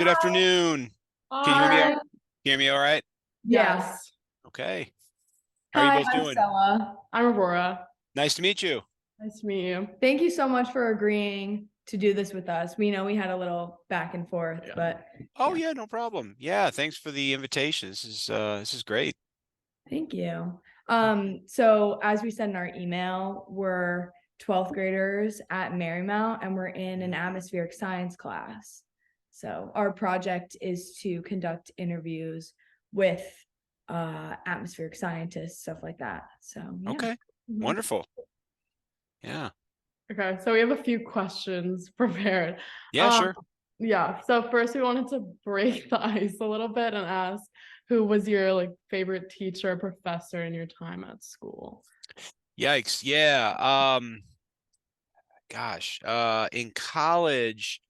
good afternoon. Can you hear me? Hi. Hear me all right? Yes. Okay. How are you Hi, both I'm doing? Stella. I'm Aurora. Nice to meet you. Nice to meet you. Thank you so much for agreeing to do this with us. We know we had a little back and forth, Yeah. but Oh yeah, yeah, no problem. Yeah, thanks for the invitation. This is great. thank you. So as we said in our email, we're 12th graders at Marymount and we're in an atmospheric science class. So our project is to conduct interviews with atmospheric scientists, stuff like that. So yeah. Okay. Mhm. Wonderful. Yeah. Okay, so we have a few questions prepared. Yeah, Um, sure. yeah, so first we wanted to break the ice a little bit and ask who was your favorite teacher or professor in your time at school? Yikes. Yeah. Gosh. In college,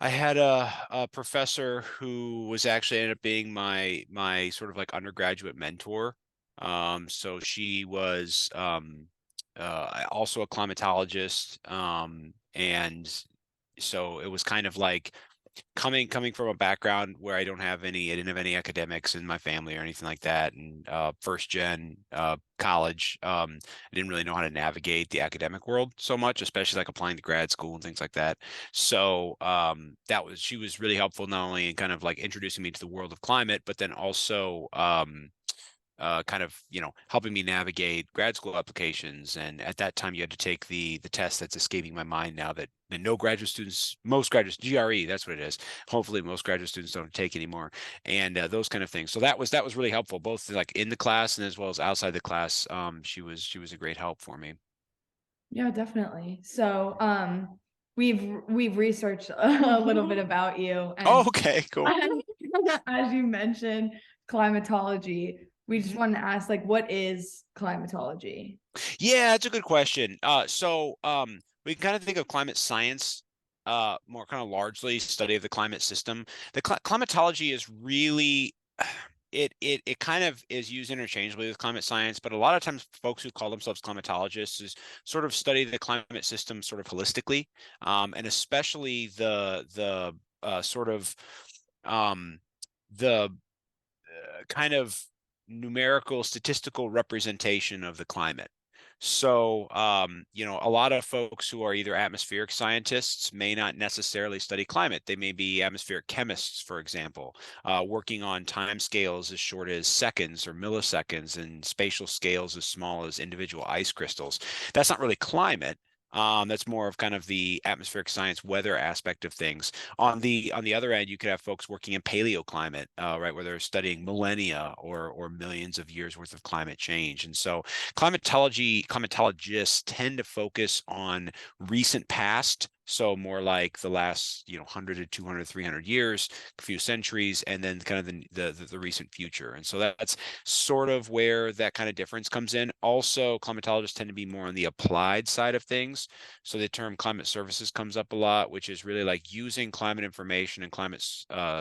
I had a professor who was actually ended up being my sort of like undergraduate mentor. So she was also a climatologist, and so it was kind of like coming from a background where I didn't have any academics in my family or anything like that, and first gen college, I didn't really know how to navigate the academic world so much, especially like applying to grad school and things like that. So she was really helpful, not only in kind of like introducing me to the world of climate, but then also kind of, helping me navigate grad school applications. And at that time, you had to take the test that's escaping my mind now that no graduate students, most graduates, GRE, that's what it is. Hopefully, most graduate students don't take anymore, and those kind of things. So that was really helpful, both like in the class and as well as outside the class. She was a great help for me. Yeah, definitely. So, we've researched a little bit about you, Oh, and okay, cool. as you mentioned, climatology. We just Mhm. wanted to ask, like, what is climatology? Yeah, it's a good question. We can kind of think of climate science, more kind of largely study of the climate system. The climatology is really it kind of is used interchangeably with climate science, but a lot of times folks who call themselves climatologists is sort of study the climate system sort of holistically, and especially the sort of um, the kind of numerical statistical representation of the climate. So, a lot of folks who are either atmospheric scientists may not necessarily study climate. They may be atmospheric chemists, for example, working on time scales as short as seconds or milliseconds and spatial scales as small as individual ice crystals. That's not really climate. That's more of kind of the atmospheric science weather aspect of things. On the other end, you could have folks working in paleoclimate, right, where they're studying millennia or millions of years worth of climate change. And so climatologists tend to focus on recent past, so more like the last 100 to 200, 300 years, a few centuries, and then kind of the recent future. And so that's sort of where that kind of difference comes in. Also, climatologists tend to be more on the applied side of things. So the term climate services comes up a lot, which is really like using climate information and climate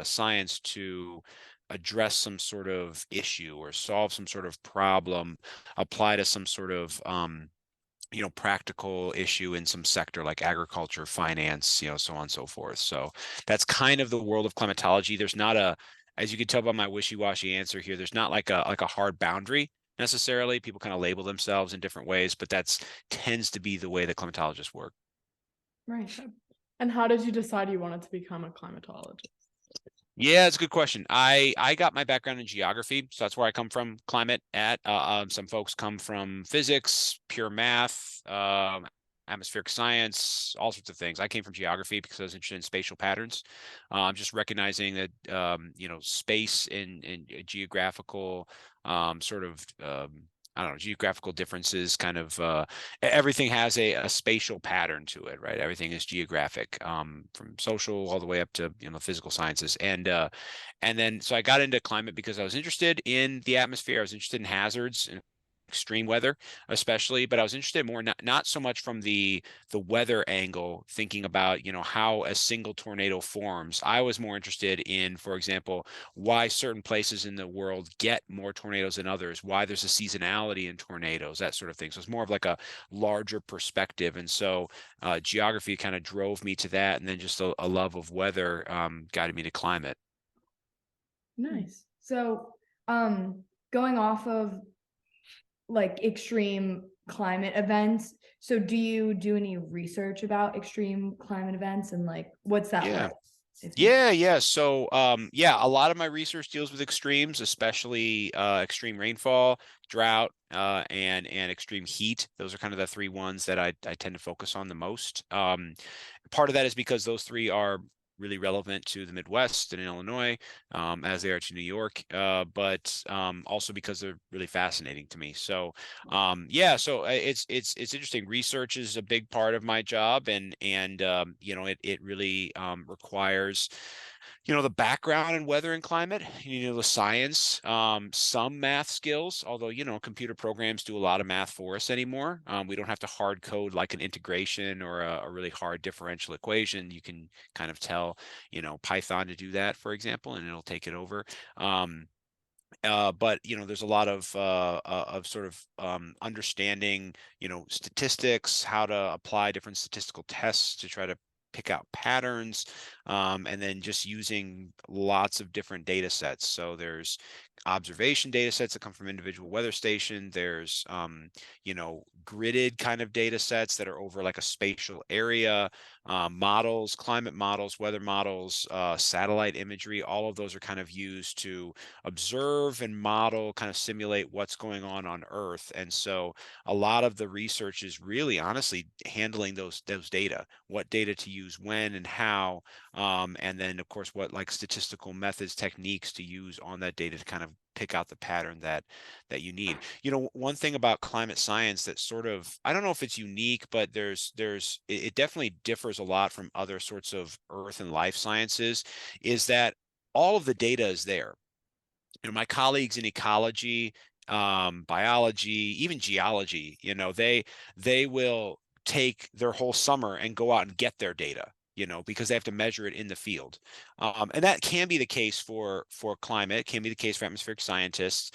science to address some sort of issue or solve some sort of problem, apply to some sort of practical issue in some sector like agriculture, finance, so on and so forth. So that's kind of the world of climatology. There's not as you can tell by my wishy-washy answer here, there's not like a hard boundary necessarily. People kind of label themselves in different ways, but that's tends to be the way that climatologists work. Right. And how did you decide you wanted to become a climatologist? Yeah, it's a good question. I got my background in geography, so that's where I come from. Climate at some folks come from physics, pure math, atmospheric science, all sorts of things. I came from geography because I was interested in spatial patterns. Just recognizing that space in geographical sort of I don't know, geographical differences kind of everything has a spatial pattern to it, right? Everything is geographic, from social all the way up to physical sciences. And then so I got into climate because I was interested in the atmosphere. I was interested in hazards and extreme weather, especially, but I was interested more not so much from the weather angle, thinking about, how a single tornado forms. I was more interested in, for example, why certain places in the world get more tornadoes than others, why there's a seasonality in tornadoes, that sort of thing. So it's more of like a larger perspective. And so geography kind of drove me to that. And then just a love of weather guided me to climate. Nice. So, going off of like extreme climate events, so do you do any research about extreme climate events, and like what's that Yeah. like? If you Yeah. So, a lot of my research deals with extremes, especially extreme rainfall, drought, and extreme heat. Those are kind of the three ones that I tend to focus on the most. Part of that is because those three are really relevant to the Midwest and Illinois, as they are to New York, but also because they're really fascinating to me. So, so it's interesting. Research is a big part of my job, and it really requires the background in weather and climate, the science, some math skills, although, computer programs do a lot of math for us anymore. We don't have to hard code like an integration or a really hard differential equation. You can kind of tell, Python to do that, for example, and it'll take it over. But there's a lot of sort of understanding, statistics, how to apply different statistical tests to try to pick out patterns, and then just using lots of different data sets. So there's observation data sets that come from individual weather station. There's gridded kind of data sets that are over like a spatial area, models, climate models, weather models, satellite imagery. All of those are kind of used to observe and model, kind of simulate what's going on Earth. And so a lot of the research is really honestly handling those data, what data to use when and how, and then of course what like statistical methods, techniques to use on that data to kind of pick out the pattern that you need. One thing about climate science that sort of, I don't know if it's unique, but it definitely differs a lot from other sorts of earth and life sciences, is that all of the data is there. My colleagues in ecology, biology, even geology, they will take their whole summer and go out and get their data, because they have to measure it in the field. And that can be the case for climate, can be the case for atmospheric scientists.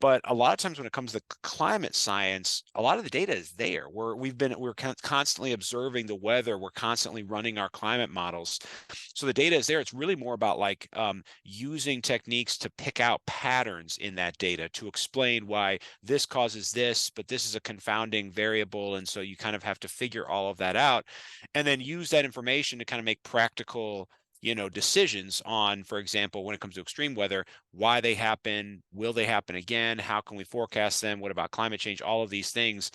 But a lot of times when it comes to climate science, a lot of the data is there. We're constantly observing the weather. We're constantly running our climate models. So the data is there. It's really more about like using techniques to pick out patterns in that data to explain why this causes this, but this is a confounding variable. And so you kind of have to figure all of that out and then use that information to kind of make practical decisions on, for example, when it comes to extreme weather, why they happen, will they happen again, how can we forecast them, what about climate change, all of these things.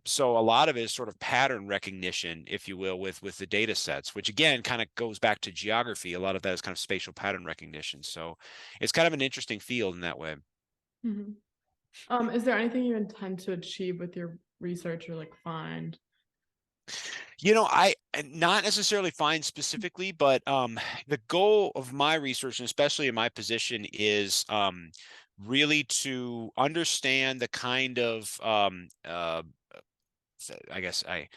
So a lot of it is sort of pattern recognition, if you will, with the data sets, which again kind of goes back to geography. A lot of that is kind of spatial pattern recognition. So it's kind of an interesting field in that way. Mm-hmm. Is there anything you intend to achieve with your research or like find? I not necessarily find specifically, but the goal of my research, and especially in my position, is really to understand the kind of sorry,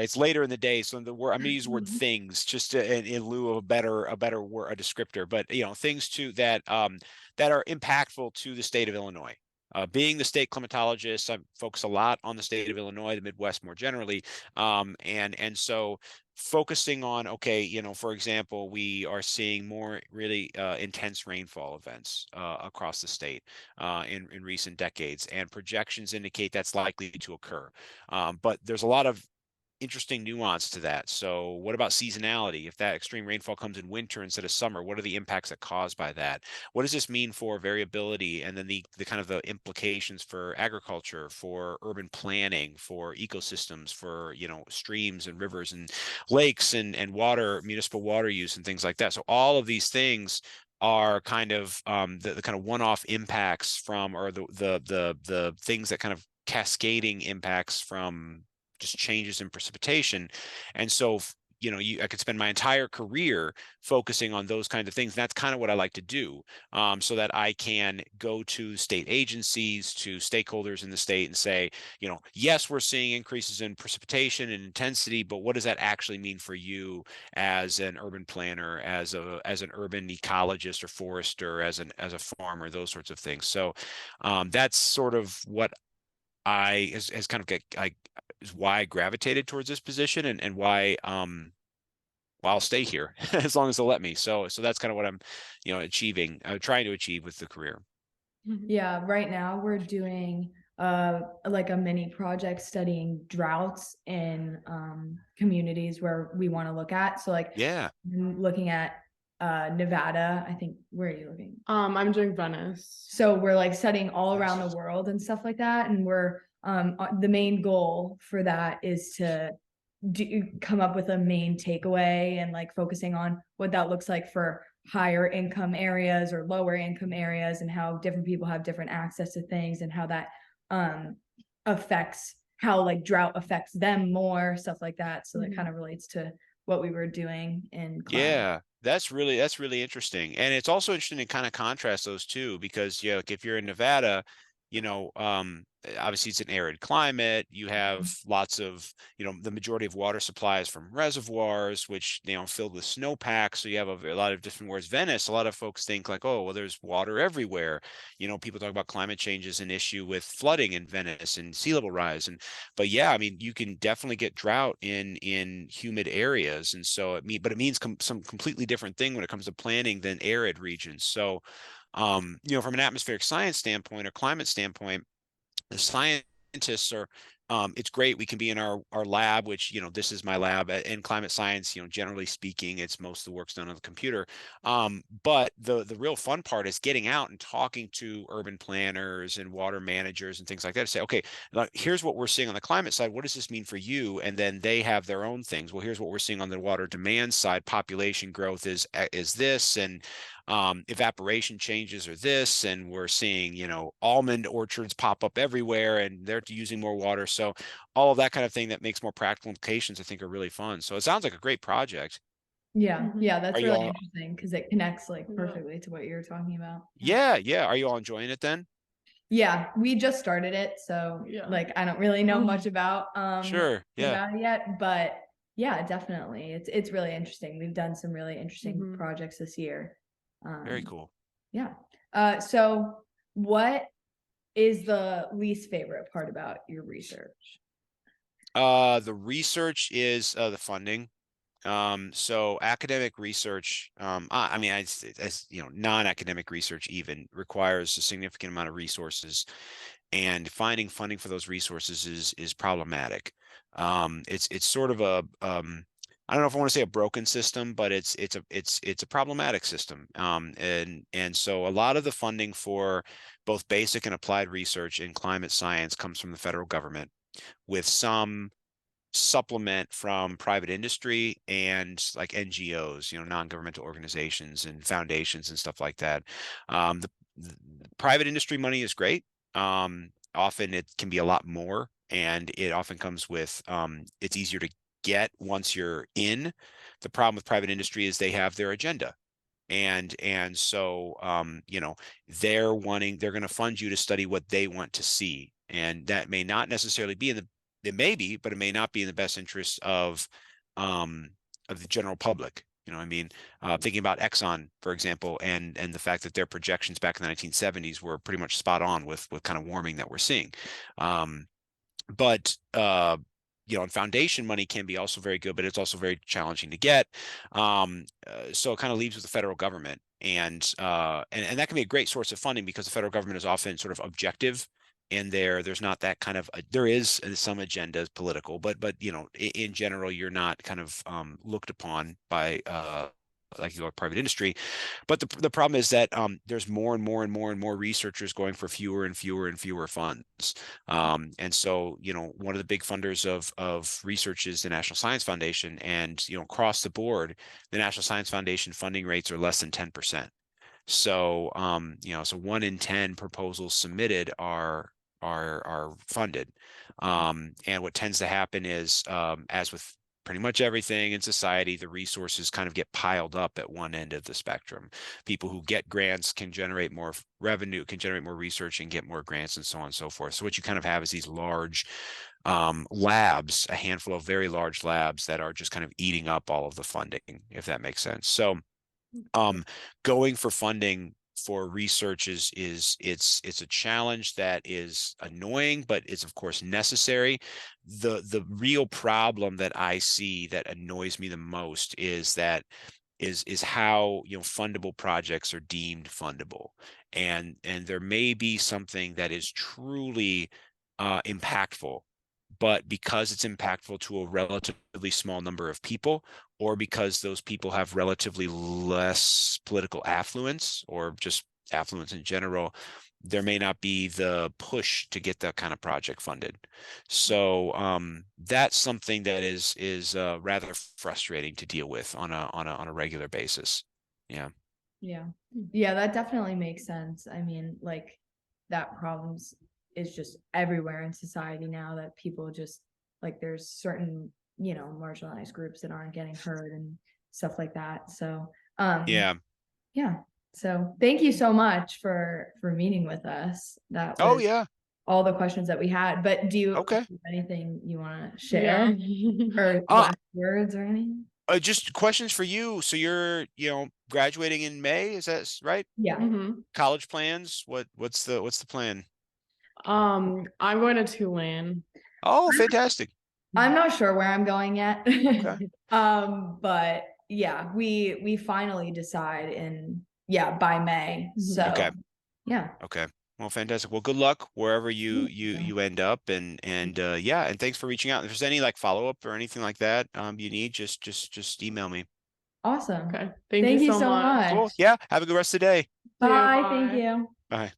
it's later in the day, so the word I'm going to use the word things just in lieu of a better word, a descriptor, but things that are impactful to the state of Illinois. Being the state climatologist, I focus a lot on the state of Illinois, the Midwest more generally, and so focusing on, okay, for example, we are seeing more really intense rainfall events across the state in recent decades, and projections indicate that's likely to occur. But there's a lot of interesting nuance to that. So what about seasonality? If that extreme rainfall comes in winter instead of summer, what are the impacts that caused by that? What does this mean for variability? And then the kind of the implications for agriculture, for urban planning, for ecosystems, for, streams and rivers and lakes and water, municipal water use and things like that. So all of these things are kind of the kind of one-off impacts from, or the things that kind of cascading impacts from just changes in precipitation. And so I could spend my entire career focusing on those kinds of things. That's kind of what I like to do, so that I can go to state agencies, to stakeholders in the state and say, yes, we're seeing increases in precipitation and intensity, but what does that actually mean for you as an urban planner, as an urban ecologist or forester, as a farmer, those sorts of things. So that's sort of what has kind of is why I gravitated towards this position, and why I'll stay here as long as they'll let me. So that's kind of what I'm trying to achieve with the career. Yeah, right now we're doing like a mini project studying droughts in communities where we want to look at. So like Yeah. looking at Nevada. I think, where are you looking? I'm doing Venice. So we're like studying all around the world and stuff like that. And we're the main goal for that is to come up with a main takeaway and like focusing on what that looks like for higher income areas or lower income areas, and how different people have different access to things, and how that affects how like drought affects them more, stuff like that. So that kind of relates to what we were doing in class. Yeah, that's really interesting. And it's also interesting to kind of contrast those two, because like if you're in Nevada, obviously it's an arid climate. You have lots of, the majority of water supply is from reservoirs, which, filled with snowpack. So you have a lot of different, whereas Venice, a lot of folks think like, oh, well, there's water everywhere. People talk about climate change as an issue with flooding in Venice and sea level rise. But yeah, I mean, you can definitely get drought in humid areas. And so but it means some completely different thing when it comes to planning than arid regions. So, from an atmospheric science standpoint or climate standpoint, the scientists are, it's great. We can be in our lab, which, this is my lab in climate science. Generally speaking, it's most of the work's done on the computer. But the real fun part is getting out and talking to urban planners and water managers and things like that to say, okay, here's what we're seeing on the climate side. What does this mean for you? And then they have their own things. Well, here's what we're seeing on the water demand side. Population growth is this, and evaporation changes are this, and we're seeing, almond orchards pop up everywhere and they're using more water. So all of that kind of thing that makes more practical implications, I think, are really fun. So it sounds like a great project. Yeah, that's Are you really all, interesting because it connects like perfectly to what you're talking about. yeah. Are you all enjoying it then? Yeah, we just started it, so like I don't really know much about Sure. Yeah. about it yet, but yeah, definitely. It's really interesting. We've done some really interesting projects this year. Very cool. Yeah. So what is the least favorite part about your research? The research is the funding. So academic research, I mean, as non-academic research even requires a significant amount of resources, and finding funding for those resources is problematic. It's sort of a, I don't know if I want to say a broken system, but it's a problematic system. And so a lot of the funding for both basic and applied research in climate science comes from the federal government, with some supplement from private industry and like NGOs, non-governmental organizations and foundations and stuff like that. The private industry money is great. Often it can be a lot more, and it often comes with, it's easier to get once you're in. The problem with private industry is they have their agenda. And so they're going to fund you to study what they want to see. And that may not necessarily be it may be, but it may not be in the best interest of the general public. I mean, thinking about Exxon, for example, and the fact that their projections back in the 1970s were pretty much spot on with kind of warming that we're seeing. But and foundation money can be also very good, but it's also very challenging to get. So it kind of leaves with the federal government, and that can be a great source of funding, because the federal government is often sort of objective, and there's not that kind of there is some agenda political, but in general, you're not kind of looked upon by like your private industry. But the problem is that there's more and more and more and more researchers going for fewer and fewer and fewer funds. And so, one of the big funders of research is the National Science Foundation. And, across the board, the National Science Foundation funding rates are less than 10%. So, so 1 in 10 proposals submitted are funded. And what tends to happen is, as with pretty much everything in society, the resources kind of get piled up at one end of the spectrum. People who get grants can generate more revenue, can generate more research and get more grants and so on and so forth. So what you kind of have is these large labs, a handful of very large labs that are just kind of eating up all of the funding, if that makes sense. So going for funding for research it's a challenge that is annoying, but it's of course necessary. The real problem that I see that annoys me the most is that is how, you know, fundable projects are deemed fundable, and there may be something that is truly impactful, but because it's impactful to a relatively small number of people, or because those people have relatively less political affluence or just affluence in general, there may not be the push to get that kind of project funded. So that's something that is rather frustrating to deal with on a regular basis. Yeah. Yeah, that definitely makes sense. I mean, like, that problems is just everywhere in society now, that people just, like, there's certain, you know, marginalized groups that aren't getting heard and stuff like that. So Yeah. So thank you so much for meeting with us. That Oh was yeah. all the questions that we had. But do you Okay. have anything you want to share or Uh, last words or anything? just questions for you. So you're, you know, graduating in May, is that right? Yeah. College plans? What's the plan? I'm going to Tulane. Oh, fantastic. I'm not sure where I'm going yet. Okay. But yeah, we finally decide by May. So Okay. yeah. Okay. Well, fantastic. Well, good luck wherever you end up, and yeah, and thanks for reaching out. If there's any like follow-up or anything like that you need, just email me. Awesome. Okay. Thank you so much. Cool. Yeah. Have a good rest of the day. Bye. Bye. Thank you. Bye.